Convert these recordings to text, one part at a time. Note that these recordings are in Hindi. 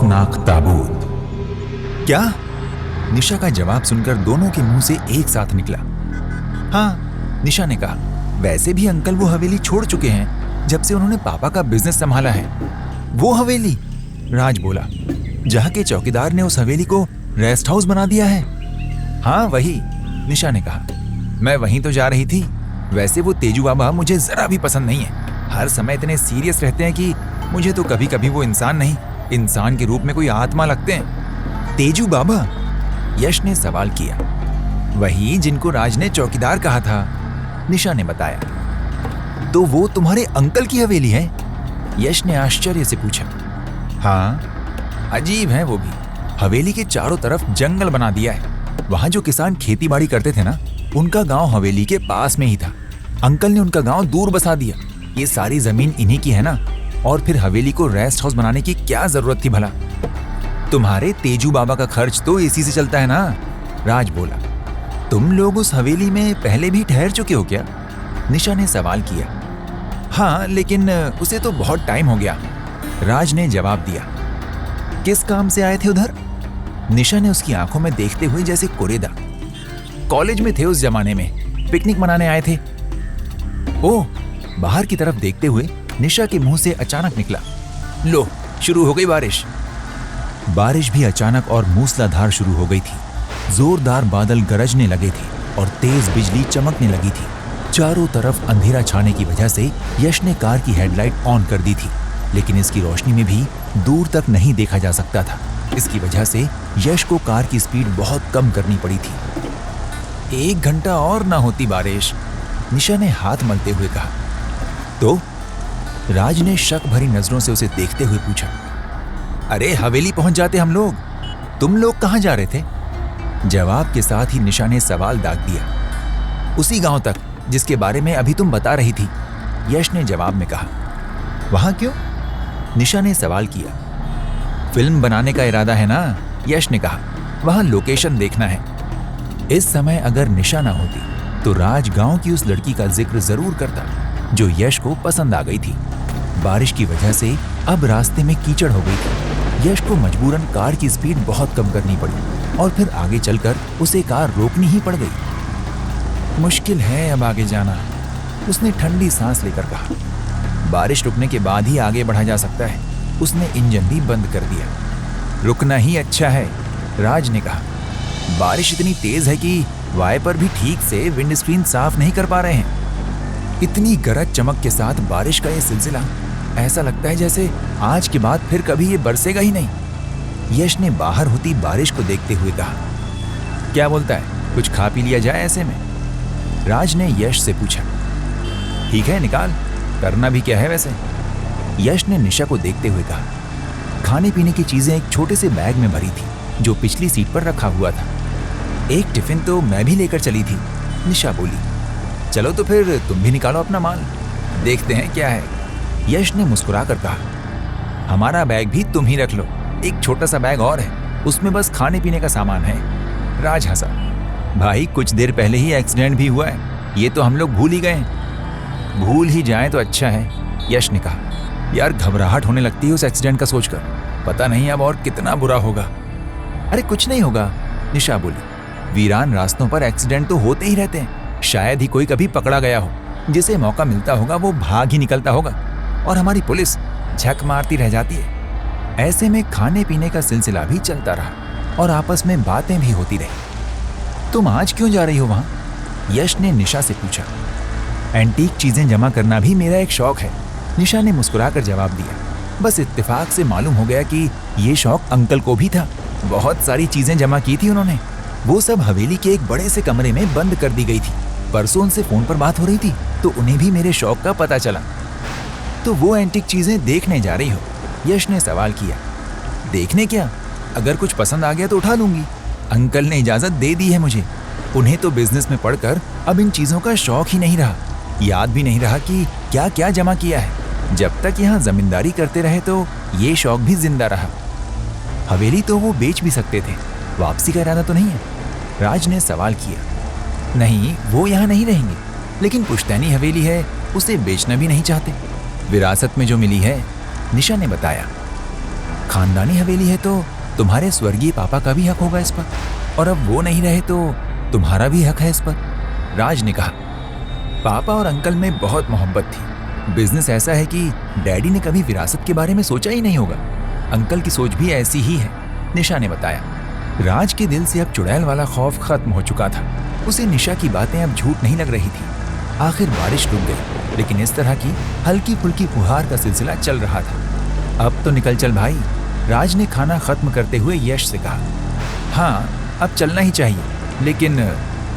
खतरनाक ताबूत। क्या? निशा का जवाब सुनकर दोनों के मुंह से एक साथ निकला। हाँ, निशा ने कहा, वैसे भी अंकल वो हवेली छोड़ चुके हैं जब से उन्होंने पापा का बिजनेस संभाला है। वो हवेली? राज बोला, जहाँ के चौकीदार ने उस हवेली को रेस्ट हाउस बना दिया है। हाँ वही, निशा ने कहा, मैं वहीं तो जा रही थी। वैसे वो तेजू बाबा मुझे जरा भी पसंद नहीं है। हर समय इतने सीरियस रहते हैं कि मुझे तो कभी कभी वो इंसान नहीं, इंसान के रूप में कोई आत्मा लगते हैं। तेजू बाबा? यश ने सवाल किया। वही जिनको राज ने चौकीदार कहा था, निशा ने बताया। तो वो तुम्हारे अंकल की हवेली है? यश ने आश्चर्य से पूछा। हाँ, अजीब है वो भी। हवेली के चारों तरफ जंगल बना दिया है। वहां जो किसान खेती बाड़ी करते थे ना, उनका गांव हवेली के पास में ही था। अंकल ने उनका गांव दूर बसा दिया। ये सारी जमीन इन्हीं की है ना, और फिर हवेली को रेस्ट हाउस बनाने की क्या जरूरत थी भला? तुम्हारे तेजू बाबा का खर्च तो एसी से चलता है ना, राज बोला। तुम लोग उस हवेली में पहले भी ठहर चुके हो क्या? निशा ने सवाल किया। हाँ, लेकिन उसे तो बहुत टाइम हो गया, राज ने जवाब दिया। किस काम से आए थे उधर? निशा ने उसकी आंखों में देखते हुए जैसे कुरेदा। कॉलेज में थे उस जमाने में, पिकनिक मनाने आए थे। ओह, बाहर की तरफ देखते हुए निशा के मुंह से अचानक निकला, लो शुरू हो गई बारिश। बारिश भी अचानक और मूसलाधार शुरू हो गई थी। जोरदार बादल गरजने लगे थे और तेज बिजली चमकने लगी थी। चारों तरफ अंधेरा छाने की वजह से यश ने कार की हेडलाइट ऑन कर दी थी, लेकिन इसकी रोशनी में भी दूर तक नहीं देखा जा सकता था। इसकी वजह से यश को कार की स्पीड बहुत कम करनी पड़ी थी। 1 घंटा और ना होती बारिश, निशा ने हाथ मलते हुए कहा। तो? राज ने शक भरी नजरों से उसे देखते हुए पूछा। अरे हवेली पहुंच जाते हम लोग। तुम लोग कहां जा रहे थे? जवाब के साथ ही निशा ने सवाल दाग दिया। उसी गांव तक जिसके बारे में अभी तुम बता रही थी, यश ने जवाब में कहा। वहां क्यों? निशा ने सवाल किया। फिल्म बनाने का इरादा है ना, यश ने कहा। वहां लोकेशन देखना है। इस समय अगर निशा ना होती तो राज गांव की उस लड़की का जिक्र जरूर करता जो यश को पसंद आ गई थी। बारिश की वजह से अब रास्ते में कीचड़ हो गई थी। यश को मजबूरन कार की स्पीड बहुत कम करनी पड़ी और फिर आगे चलकर उसे कार रोकनी ही पड़ गई। मुश्किल है अब आगे जाना, उसने ठंडी सांस लेकर कहा। बारिश रुकने के बाद ही आगे बढ़ा जा सकता है। उसने इंजन भी बंद कर दिया। रुकना ही अच्छा है, राज ने कहा। बारिश इतनी तेज है कि वाइपर भी ठीक से विंडस्क्रीन साफ नहीं कर पा रहे हैं। इतनी गरज चमक के साथ बारिश का ये सिलसिला, ऐसा लगता है जैसे आज के बाद फिर कभी ये बरसेगा ही नहीं। यश ने बाहर होती बारिश को देखते हुए कहा। क्या बोलता है, कुछ खा पी लिया जाए ऐसे में? राज ने यश से पूछा। ठीक है, निकाल, करना भी क्या है वैसे? यश ने निशा को देखते हुए कहा। खाने पीने की चीजें एक छोटे से बैग में भरी थी जो पिछली सीट पर रखा हुआ था। एक टिफिन तो मैं भी लेकर चली थी, निशा बोली। चलो तो फिर तुम भी निकालो अपना माल, देखते हैं क्या है, यश ने मुस्कुराकर कहा। हमारा बैग भी तुम ही रख लो, एक छोटा सा बैग और है, उसमें बस खाने पीने का सामान है। राज हंसा। भाई कुछ देर पहले ही एक्सीडेंट भी हुआ है, ये तो हम लोग भूल ही गए। भूल ही जाए तो अच्छा है, यश ने कहा। यार घबराहट होने लगती है उस एक्सीडेंट का सोचकर, पता नहीं अब और कितना बुरा होगा। अरे कुछ नहीं होगा, निशा बोली। वीरान रास्तों पर एक्सीडेंट तो होते ही रहते हैं, शायद ही कोई कभी पकड़ा गया हो। जिसे मौका मिलता होगा वो भाग ही निकलता होगा और हमारी पुलिस झक मारती रह जाती है। ऐसे में खाने पीने का सिलसिला भी चलता रहा और आपस में बातें भी होती रही। तुम आज क्यों जा रही हो वहां? यश ने निशा से पूछा। एंटीक चीजें जमा करना भी मेरा एक शौक है, निशा ने मुस्कुराकर जवाब दिया। बस इत्तेफाक से मालूम हो गया कि ये शौक अंकल को भी था। बहुत सारी चीजें जमा की थी उन्होंने, वो सब हवेली के एक बड़े से कमरे में बंद कर दी गई थी। परसों उनसे फोन पर बात हो रही थी तो उन्हें भी मेरे शौक का पता चला। तो वो एंटीक चीजें देखने जा रही हो? यश ने सवाल किया। देखने क्या, अगर कुछ पसंद आ गया तो उठा लूंगी। अंकल ने इजाजत दे दी है मुझे। उन्हें तो बिजनेस में पढ़कर अब इन चीजों का शौक ही नहीं रहा, याद भी नहीं रहा कि क्या क्या जमा किया है। जब तक यहाँ जमींदारी करते रहे तो ये शौक भी जिंदा रहा। हवेली तो वो बेच भी सकते थे, वापसी का इरादा तो नहीं है? राज ने सवाल किया। नहीं, वो यहाँ नहीं रहेंगे, लेकिन पुश्तैनी हवेली है, उसे बेचना भी नहीं चाहते। विरासत में जो मिली है, निशा ने बताया। खानदानी हवेली है तो तुम्हारे स्वर्गीय पापा का भी हक होगा इस पर, और अब वो नहीं रहे तो तुम्हारा भी हक है इस पर। राज ने कहा, पापा और अंकल में बहुत मोहब्बत थी। बिजनेस ऐसा है कि डैडी ने कभी विरासत के बारे में सोचा ही नहीं होगा। अंकल की सोच भी ऐसी ही है, निशा ने बताया। राज के दिल से अब चुड़ैल वाला खौफ खत्म हो चुका था। उसे निशा की बातें अब झूठ नहीं लग रही थी। आखिर बारिश रुक गई, लेकिन इस तरह की हल्की फुल्की फुहार का सिलसिला चल रहा था। अब तो निकल चल भाई, राज ने खाना खत्म करते हुए यश से कहा। हाँ, अब चलना ही चाहिए, लेकिन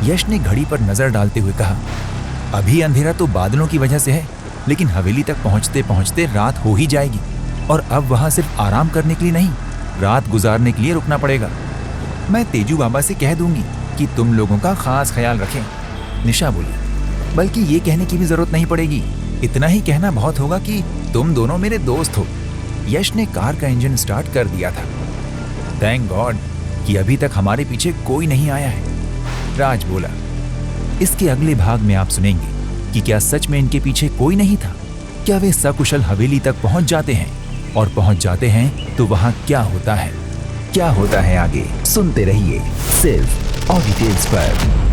यश ने घड़ी पर नजर डालते हुए कहा, अभी अंधेरा तो बादलों की वजह से है, लेकिन हवेली तक पहुंचते पहुंचते रात हो ही जाएगी, और अब वहां सिर्फ आराम करने के लिए नहीं, रात गुजारने के लिए रुकना पड़ेगा। मैं तेजू बाबा से कह दूंगी कि तुम लोगों का खास ख्याल रखें, निशा बोली। बल्कि ये कहने की भी जरूरत नहीं पड़ेगी, इतना ही कहना बहुत होगा कि तुम दोनों मेरे दोस्त हो। यश ने कार का इंजन स्टार्ट कर दिया था। थैंक गॉड कि अभी तक हमारे पीछे कोई नहीं आया है, राज बोला। इसके अगले भाग में आप सुनेंगे कि क्या सच में इनके पीछे कोई नहीं था। क्या वे सकुशल हवेली तक पहुंच जाते हैं, और पहुंच जाते हैं तो वहां क्या होता है आगे सुनते रहिए सिर्फ ऑडिटेल्स पर।